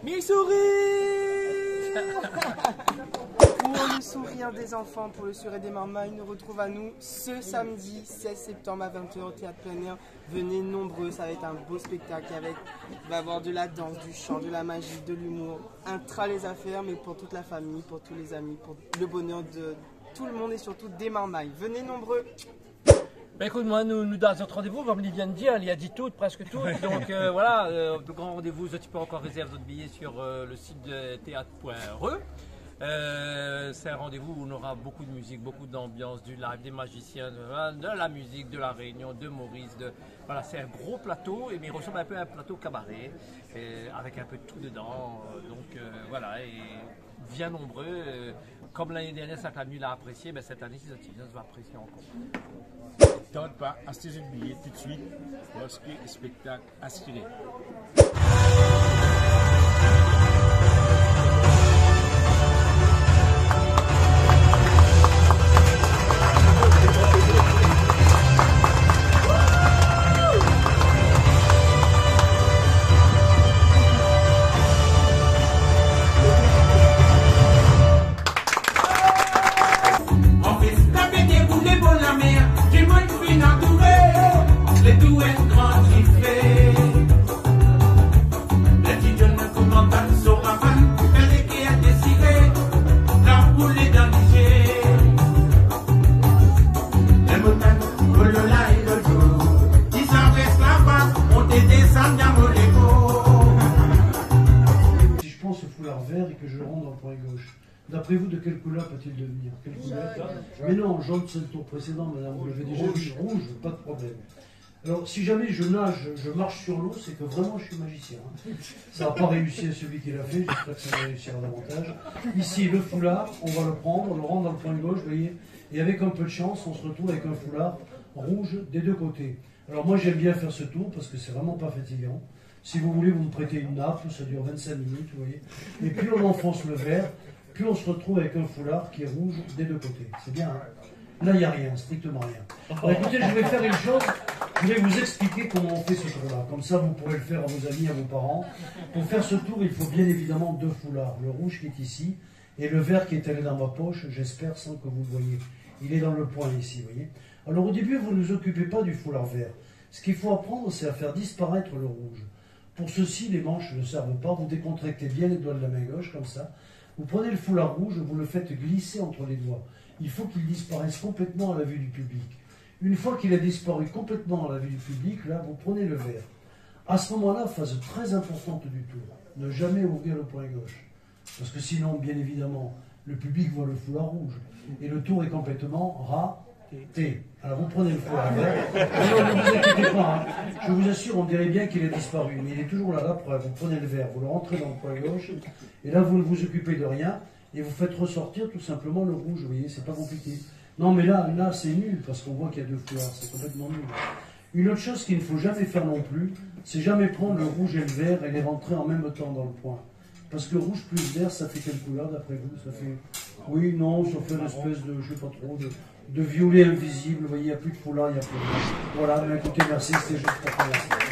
Mes sourires. Pour le sourire des enfants, pour le sourire des mamans, ils nous retrouvent à nous ce samedi 16 septembre à 20 h au Théâtre Plein Air. Venez nombreux, ça va être un beau spectacle avec, il va y avoir de la danse, du chant, de la magie, de l'humour, un tras les affaires, mais pour toute la famille, pour tous les amis, pour le bonheur de tout le monde et surtout des marmailles. Venez nombreux. Ben écoute, moi, nous dans notre rendez-vous, comme il vient de dire, il y a dit tout, presque tout. Donc voilà, le grand rendez-vous, tu peux encore réserver votre billet sur le site de théâtre.re. C'est un rendez-vous où on aura beaucoup de musique, beaucoup d'ambiance, du live, des magiciens, de la musique, de la Réunion, de Maurice. Voilà, c'est un gros plateau, mais il ressemble un peu à un plateau cabaret, avec un peu de tout dedans. Donc voilà, et viens nombreux. Comme l'année dernière, Saint-Claude l'a apprécié, ben cette année, ces activités va apprécier encore. Tente pas, achetez un billet tout de suite lorsque le spectacle aspiré. Si je prends ce foulard vert et que je le rends dans le point gauche, d'après vous, de quelle couleur peut-il devenir? Quelle couleur? Mais non, jaune c'est le tour précédent, madame, vous l'avez déjà dit, rouge, pas de problème. Alors, si jamais je nage, je marche sur l'eau, c'est que vraiment je suis magicien. Ça n'a pas réussi à celui qui l'a fait, j'espère que ça va réussir davantage. Ici, le foulard, on va le prendre, on le rend dans le point gauche, vous voyez, et avec un peu de chance, on se retrouve avec un foulard rouge des deux côtés. Alors moi, j'aime bien faire ce tour parce que c'est vraiment pas fatigant. Si vous voulez, vous me prêtez une nappe, ça dure 25 minutes, vous voyez. Et puis on enfonce le vert, puis on se retrouve avec un foulard qui est rouge des deux côtés. C'est bien, hein? Là, il n'y a rien, strictement rien. Alors écoutez, je vais faire une chose, je vais vous expliquer comment on fait ce tour-là. Comme ça, vous pourrez le faire à vos amis, à vos parents. Pour faire ce tour, il faut bien évidemment deux foulards. Le rouge qui est ici, et le vert qui est allé dans ma poche, j'espère, sans que vous le voyez. Il est dans le point ici, vous voyez. Alors au début, vous ne vous occupez pas du foulard vert. Ce qu'il faut apprendre, c'est à faire disparaître le rouge. Pour ceci, les manches ne servent pas. Vous décontractez bien les doigts de la main gauche, comme ça. Vous prenez le foulard rouge, vous le faites glisser entre les doigts. Il faut qu'il disparaisse complètement à la vue du public. Une fois qu'il a disparu complètement à la vue du public, là, vous prenez le vert. À ce moment-là, phase très importante du tour, ne jamais ouvrir le point gauche. Parce que sinon, bien évidemment, le public voit le foulard rouge. Et le tour est complètement raté. Alors vous prenez le foulard vert. Non, ne vous inquiétez pas, hein. Je vous assure, on dirait bien qu'il a disparu. Mais il est toujours là, la preuve. Vous prenez le vert, vous le rentrez dans le point gauche. Et là, vous ne vous occupez de rien. Et vous faites ressortir tout simplement le rouge, vous voyez, c'est pas compliqué. Non, mais là c'est nul, parce qu'on voit qu'il y a deux foulards, c'est complètement nul. Une autre chose qu'il ne faut jamais faire non plus, c'est jamais prendre le rouge et le vert et les rentrer en même temps dans le point. Parce que rouge plus vert, ça fait quelle couleur d'après vous? Ça fait... Oui, non, ça fait une espèce de, je sais pas trop, de violet invisible, vous voyez, il n'y a plus de foulard, il n'y a plus de... Voilà, mais écoutez, merci, c'était juste pour commencer.